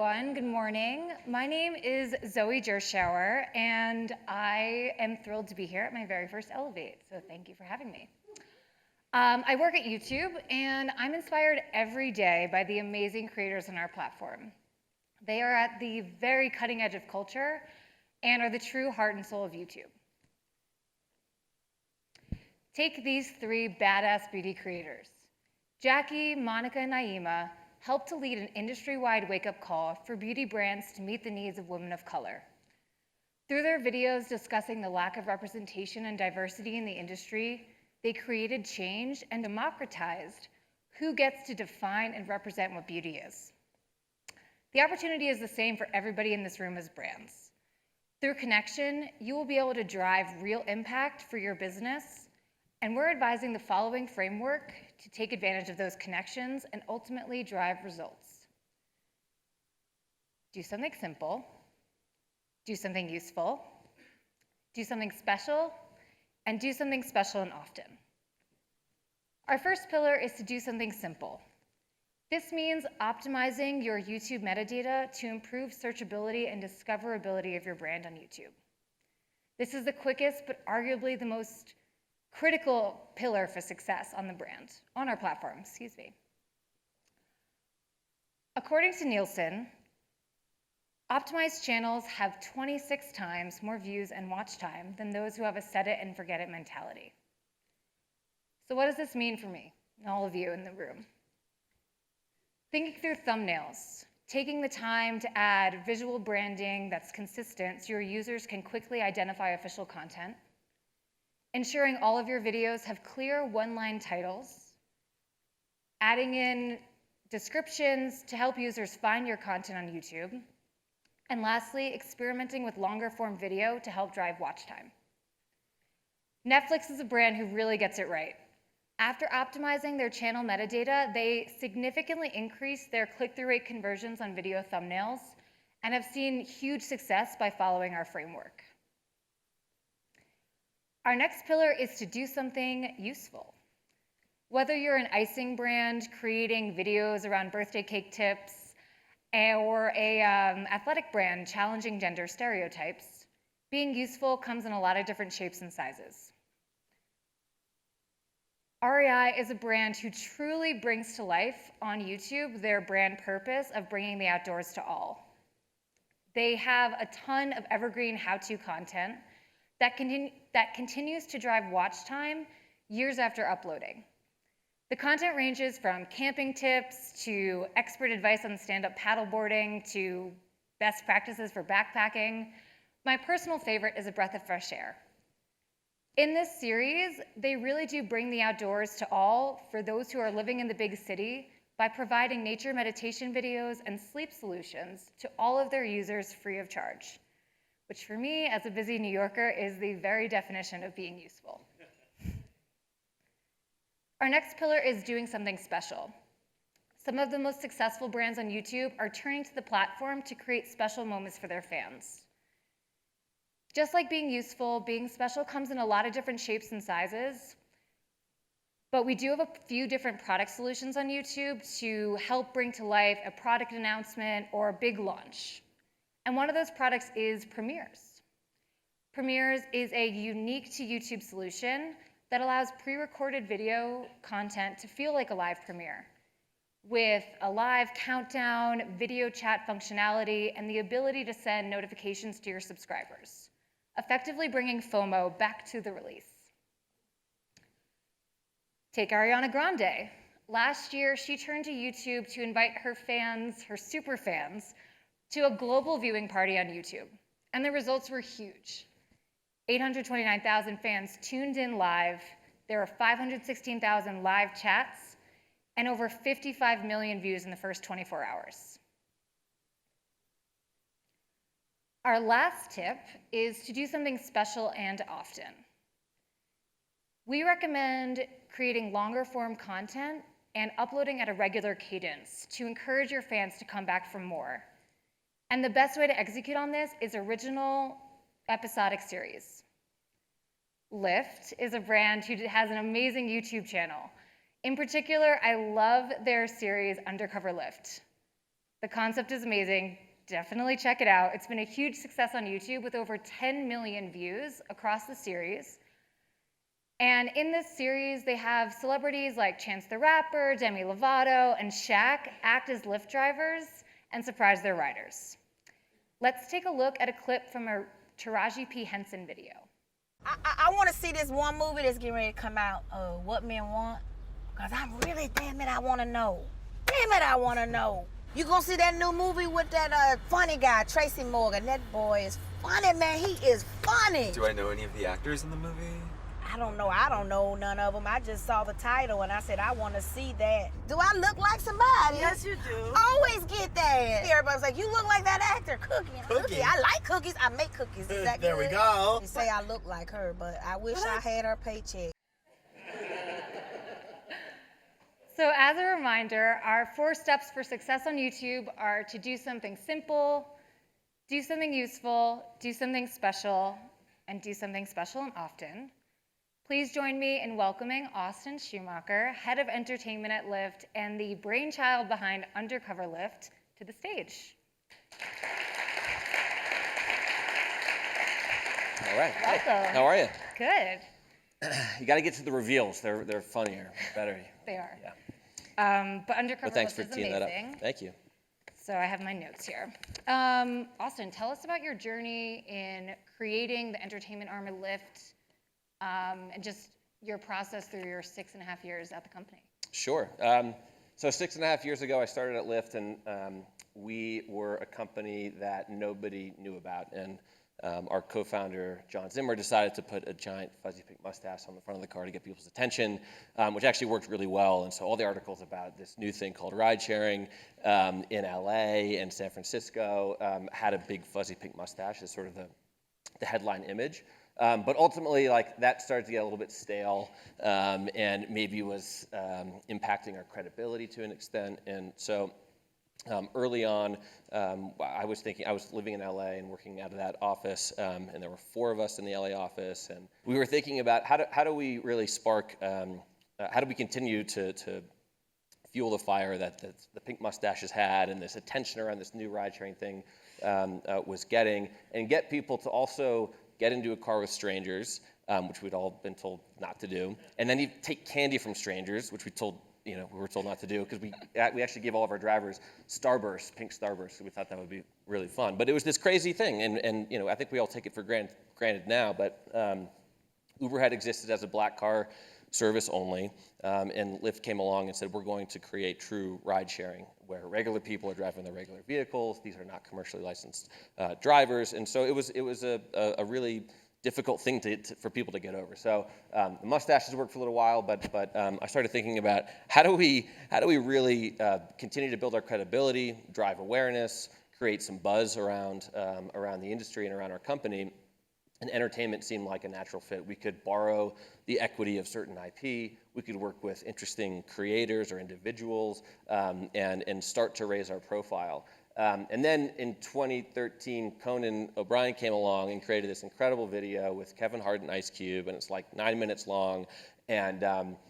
everyone. Good morning. My name is Zoe Jerchower, and I am thrilled to be here at my very first Elevate, so thank you for having me. I work at YouTube, and I'm inspired every day by the amazing creators on our platform. They are at the very cutting edge of culture and are the true heart and soul of YouTube. Take these three badass beauty creators. Jackie, Monica, and Naima help to lead an industry-wide wake-up call for beauty brands to meet the needs of women of color. Through their videos discussing the lack of representation and diversity in the industry, they created change and democratized who gets to define and represent what beauty is. The opportunity is the same for everybody in this room as brands. Through connection, you will be able to drive real impact for your business, and we're advising the following framework to take advantage of those connections and ultimately drive results. Do something simple, do something useful, do something special, and do something special and often. Our first pillar is to do something simple. This means optimizing your YouTube metadata to improve searchability and discoverability of your brand on YouTube. This is the quickest, but arguably the most critical pillar for success on our platform, According to Nielsen, optimized channels have 26 times more views and watch time than those who have a set it and forget it mentality. So what does this mean for me and all of you in the room? Thinking through thumbnails, taking the time to add visual branding that's consistent so your users can quickly identify official content, ensuring all of your videos have clear one-line titles, adding in descriptions to help users find your content on YouTube, and lastly, experimenting with longer form video to help drive watch time. Netflix is a brand who really gets it right. After optimizing their channel metadata, they significantly increased their click-through rate conversions on video thumbnails and have seen huge success by following our framework. Our next pillar is to do something useful. Whether you're an icing brand creating videos around birthday cake tips or an athletic brand challenging gender stereotypes, being useful comes in a lot of different shapes and sizes. REI is a brand who truly brings to life on YouTube their brand purpose of bringing the outdoors to all. They have a ton of evergreen how-to content that continues to drive watch time years after uploading. The content ranges from camping tips to expert advice on stand-up paddleboarding to best practices for backpacking. My personal favorite is A Breath of Fresh Air. In this series, they really do bring the outdoors to all for those who are living in the big city by providing nature meditation videos and sleep solutions to all of their users free of charge, which for me, as a busy New Yorker, is the very definition of being useful. Our next pillar is doing something special. Some of the most successful brands on YouTube are turning to the platform to create special moments for their fans. Just like being useful, being special comes in a lot of different shapes and sizes, but we do have a few different product solutions on YouTube to help bring to life a product announcement or a big launch. And one of those products is Premieres. Premieres is a unique to YouTube solution that allows pre-recorded video content to feel like a live premiere, with a live countdown, video chat functionality, and the ability to send notifications to your subscribers, effectively bringing FOMO back to the release. Take Ariana Grande. Last year, she turned to YouTube to invite her fans, her super fans, to a global viewing party on YouTube, and the results were huge. 829,000 fans tuned in live, there were 516,000 live chats, and over 55 million views in the first 24 hours. Our last tip is to do something special and often. We recommend creating longer form content and uploading at a regular cadence to encourage your fans to come back for more. And the best way to execute on this is original episodic series. Lyft is a brand who has an amazing YouTube channel. In particular, I love their series Undercover Lyft. The concept is amazing. Definitely check it out. It's been a huge success on YouTube with over 10 million views across the series. And in this series, they have celebrities like Chance the Rapper, Demi Lovato, and Shaq act as Lyft drivers and surprise their riders. Let's take a look at a clip from a Taraji P. Henson video. I want to see this one movie that's getting ready to come out, What Men Want, because damn it, I want to know. Damn it, I want to know. You gonna see that new movie with that funny guy, Tracy Morgan? That boy is funny, man. He is funny. Do I know any of the actors in the movie? I don't know none of them. I just saw the title and I said, I want to see that. Do I look like somebody? Yes, you do. Always get that. Everybody's like, you look like that actor, Cookie. I like cookies. I make cookies. Is that There good? we go. You say I look like her, but I wish I had her paycheck. So as a reminder, our 4 steps for success on YouTube are to do something simple, do something useful, do something special, and do something special and often. Please join me in welcoming Austin Schumacher, Head of Entertainment at Lyft and the brainchild behind Undercover Lyft, to the stage. All right. Welcome. Hey, how are you? Good. You got to get to the reveals. They're funnier, better. They are. Yeah. But Undercover But thanks Lyft for is teeing that up. amazing. Thank you. So I have my notes here. Austin, tell us about your journey in creating the entertainment arm of Lyft, and just your process through your 6.5 years at the company. Sure. So 6.5 years ago, I started at Lyft, and we were a company that nobody knew about. And our co-founder, John Zimmer, decided to put a giant fuzzy pink mustache on the front of the car to get people's attention, which actually worked really well. And so all the articles about this new thing called ride sharing in LA and San Francisco had a big fuzzy pink mustache as sort of the headline image. But ultimately, like, that started to get a little bit stale, and maybe was impacting our credibility to an extent. And so early on, I was living in LA and working out of that office, and there were 4 of us in the LA office, and we were thinking about how do we really spark, how do we continue to fuel the fire that the pink mustaches had, and this attention around this new ride-sharing thing was getting, and get people to also get into a car with strangers, which we'd all been told not to do, and then you take candy from strangers, which we were told not to do, because we actually gave all of our drivers Starburst, pink Starburst, so we thought that would be really fun. But it was this crazy thing, and I think we all take it for granted now, but Uber had existed as a black car service only, and Lyft came along and said, we're going to create true ride sharing, where regular people are driving their regular vehicles. These are not commercially licensed drivers, and so it was a really difficult thing for people to get over. So the mustaches worked for a little while, but I started thinking about how do we really continue to build our credibility, drive awareness, create some buzz around the industry and around our company. And entertainment seemed like a natural fit. We could borrow the equity of certain IP. We could work with interesting creators or individuals and start to raise our profile. And then in 2013, Conan O'Brien came along and created this incredible video with Kevin Hart and Ice Cube, and it's like 9 minutes long. And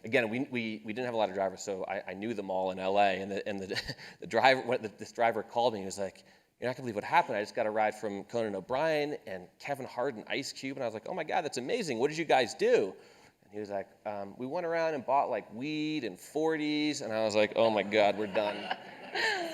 again, we didn't have a lot of drivers, so I knew them all in LA. And the driver, this driver called me and was like, "You're not gonna believe what happened. I just got a ride from Conan O'Brien and Kevin Hart and Ice Cube." And I was like, "Oh my God, that's amazing. What did you guys do?" And he was like, "We went around and bought like weed and 40s." And I was like, "Oh my God, we're done.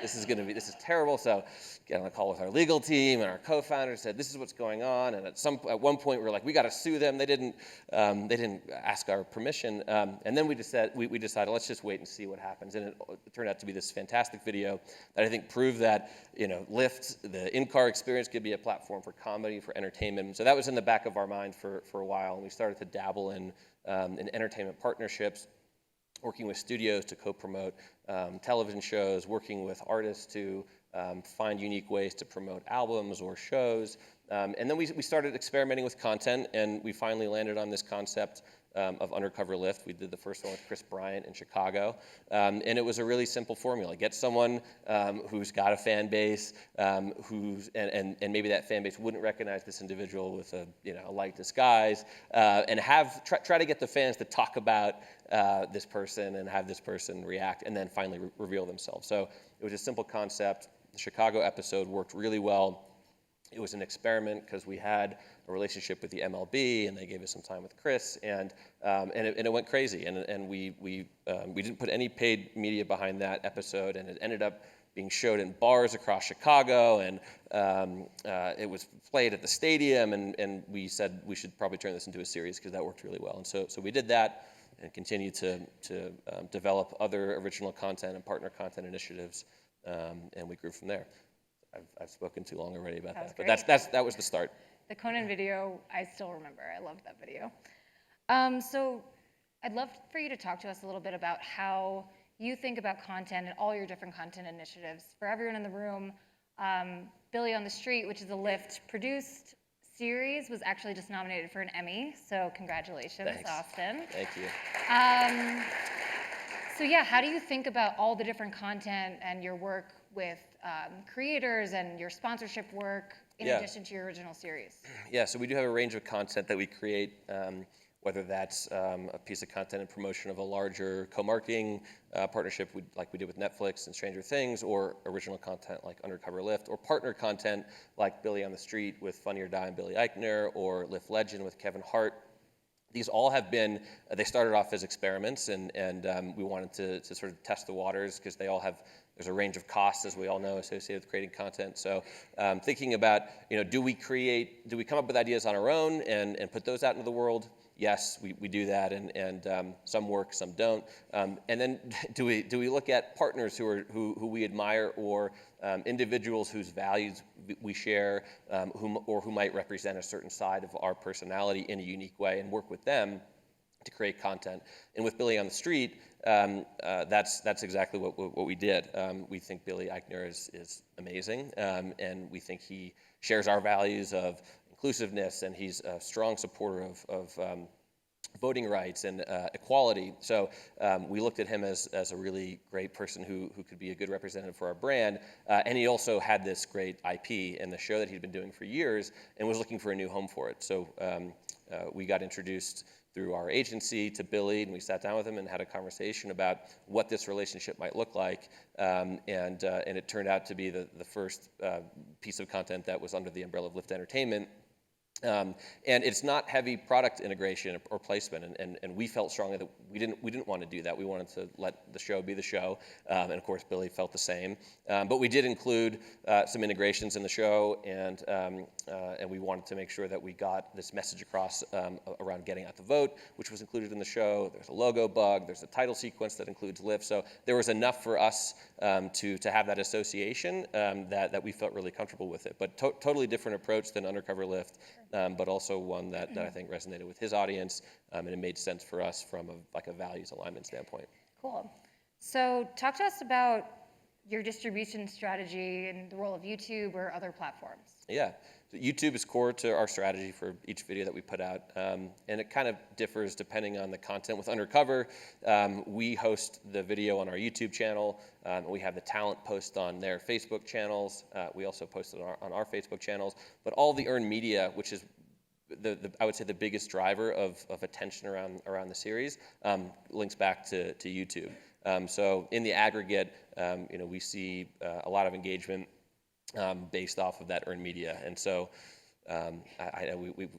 This is terrible." So get on a call with our legal team, and our co-founder said, "This is what's going on." And at one point we were like, "We got to sue them. They didn't ask our permission." And then we decided let's just wait and see what happens. And it turned out to be this fantastic video that I think proved that Lyft, the in-car experience, could be a platform for comedy, for entertainment. So that was in the back of our mind for a while, and we started to dabble in entertainment partnerships, working with studios to co-promote television shows, working with artists to find unique ways to promote albums or shows. And then we started experimenting with content, and we finally landed on this concept of Undercover Lyft. We did the first one with Chris Bryant in Chicago, and it was a really simple formula. Get someone who's got a fan base, and maybe that fan base wouldn't recognize this individual with a light disguise, and try to get the fans to talk about this person and have this person react, and then finally reveal themselves. So it was a simple concept. The Chicago episode worked really well. It was an experiment because we had a relationship with the MLB, and they gave us some time with Chris, and it went crazy. And we didn't put any paid media behind that episode, and it ended up being showed in bars across Chicago, and it was played at the stadium. And we said we should probably turn this into a series because that worked really well. And so we did that, and continue to develop other original content and partner content initiatives, and we grew from there. I've spoken too long already about that, but that was the start. The Conan video, I still remember. I loved that video. So I'd love for you to talk to us a little bit about how you think about content and all your different content initiatives. For everyone in the room, Billy on the Street, which is a Lyft produced series, was actually just nominated for an Emmy. So congratulations, Thanks. Austin. Thank you. So yeah, how do you think about all the different content and your work with creators and your sponsorship work in addition to your original series? Yeah, so we do have a range of content that we create, whether that's a piece of content in promotion of a larger co-marketing partnership like we did with Netflix and Stranger Things, or original content like Undercover Lyft, or partner content like Billy on the Street with Funny or Die and Billy Eichner, or Lyft Legend with Kevin Hart. These all have been, they started off as experiments, and we wanted to sort of test the waters because they all have, there's a range of costs, as we all know, associated with creating content. So thinking about, do we come up with ideas on our own and put those out into the world? Yes, we do that, and some work, some don't. And then do we look at partners who we admire, or individuals whose values we share, who might represent a certain side of our personality in a unique way, and work with them to create content. And with Billy on the Street, that's exactly what we did. We think Billy Eichner is amazing, and we think he shares our values of inclusiveness, and he's a strong supporter of voting rights and equality. So we looked at him as a really great person who could be a good representative for our brand. And he also had this great IP and the show that he'd been doing for years, and was looking for a new home for it. So we got introduced through our agency to Billy, and we sat down with him and had a conversation about what this relationship might look like. And it turned out to be the first piece of content that was under the umbrella of Lyft Entertainment. And it's not heavy product integration or placement, and we felt strongly that we didn't want to do that. We wanted to let the show be the show, and of course Billy felt the same. But we did include some integrations in the show, and we wanted to make sure that we got this message across around getting out the vote, which was included in the show. There's a logo bug. There's a title sequence that includes Lyft. So there was enough for us to have that association that we felt really comfortable with it. But totally different approach than Undercover Lyft. But also one that I think resonated with his audience, and it made sense for us from a values alignment standpoint. Cool. So talk to us about your distribution strategy and the role of YouTube or other platforms. Yeah, so YouTube is core to our strategy for each video that we put out, and it kind of differs depending on the content. With Undercover, we host the video on our YouTube channel. We have the talent post on their Facebook channels. We also post it on our Facebook channels. But all the earned media, which is I would say the biggest driver of attention around the series, links back to YouTube. So in the aggregate, we see a lot of engagement based off of that earned media. And so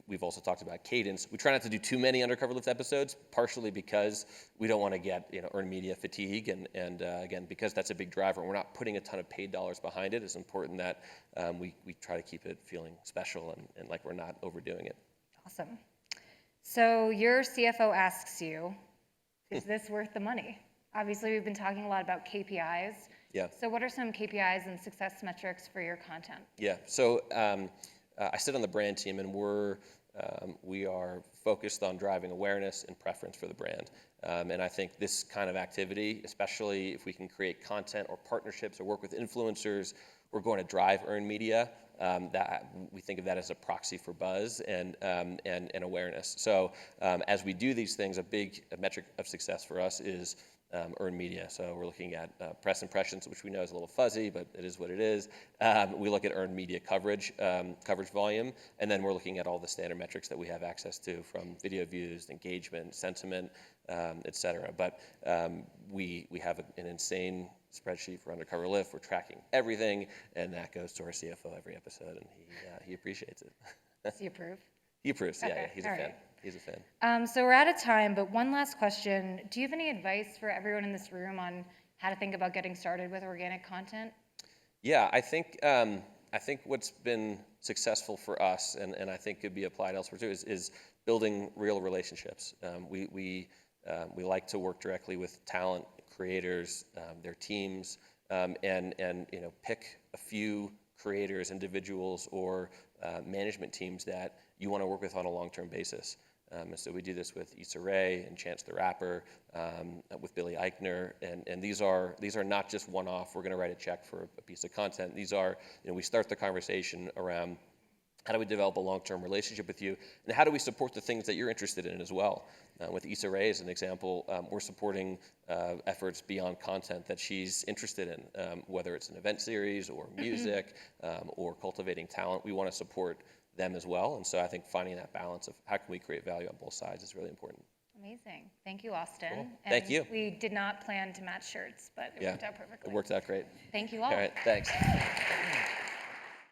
we've also talked about cadence. We try not to do too many Undercover Lyft episodes, partially because we don't want to get earned media fatigue, and again, because that's a big driver. We're not putting a ton of paid dollars behind it. It's important that we try to keep it feeling special and like we're not overdoing it. Awesome. So your CFO asks you, is this worth the money? Obviously, we've been talking a lot about KPIs. Yeah. So what are some KPIs and success metrics for your content? Yeah. So I sit on the brand team, and we are focused on driving awareness and preference for the brand. And I think this kind of activity, especially if we can create content or partnerships or work with influencers, we're going to drive earned media. That we think of that as a proxy for buzz and awareness. So as we do these things, a big metric of success for us is earned media. So we're looking at press impressions, which we know is a little fuzzy, but it is what it is. We look at earned media coverage, coverage volume, and then we're looking at all the standard metrics that we have access to, from video views, engagement, sentiment, et cetera. But we have an insane spreadsheet for Undercover Lyft. We're tracking everything, and that goes to our CFO every episode, and he appreciates it. Does he approve? He approves, yeah, Okay, yeah, he's a all fan. right. He's a fan. So we're out of time, but one last question. Do you have any advice for everyone in this room on how to think about getting started with organic content? Yeah, I think what's been successful for us, and I think could be applied elsewhere too, is building real relationships. We like to work directly with talent, creators, their teams, and pick a few creators, individuals, or management teams that you want to work with on a long-term basis. And so we do this with Issa Rae and Chance the Rapper, with Billy Eichner, and these are not just one-off. We're going to write a check for a piece of content. These are, we start the conversation around how do we develop a long-term relationship with you, and how do we support the things that you're interested in as well. With Issa Rae as an example, we're supporting efforts beyond content that she's interested in, whether it's an event series or music or cultivating talent. We want to support them as well, and so I think finding that balance of how can we create value on both sides is really important. Amazing. Thank you, Austin. Cool. And Thank you. We did not plan to match shirts, but it worked out perfectly. It worked out great. Thank you all. All right, thanks.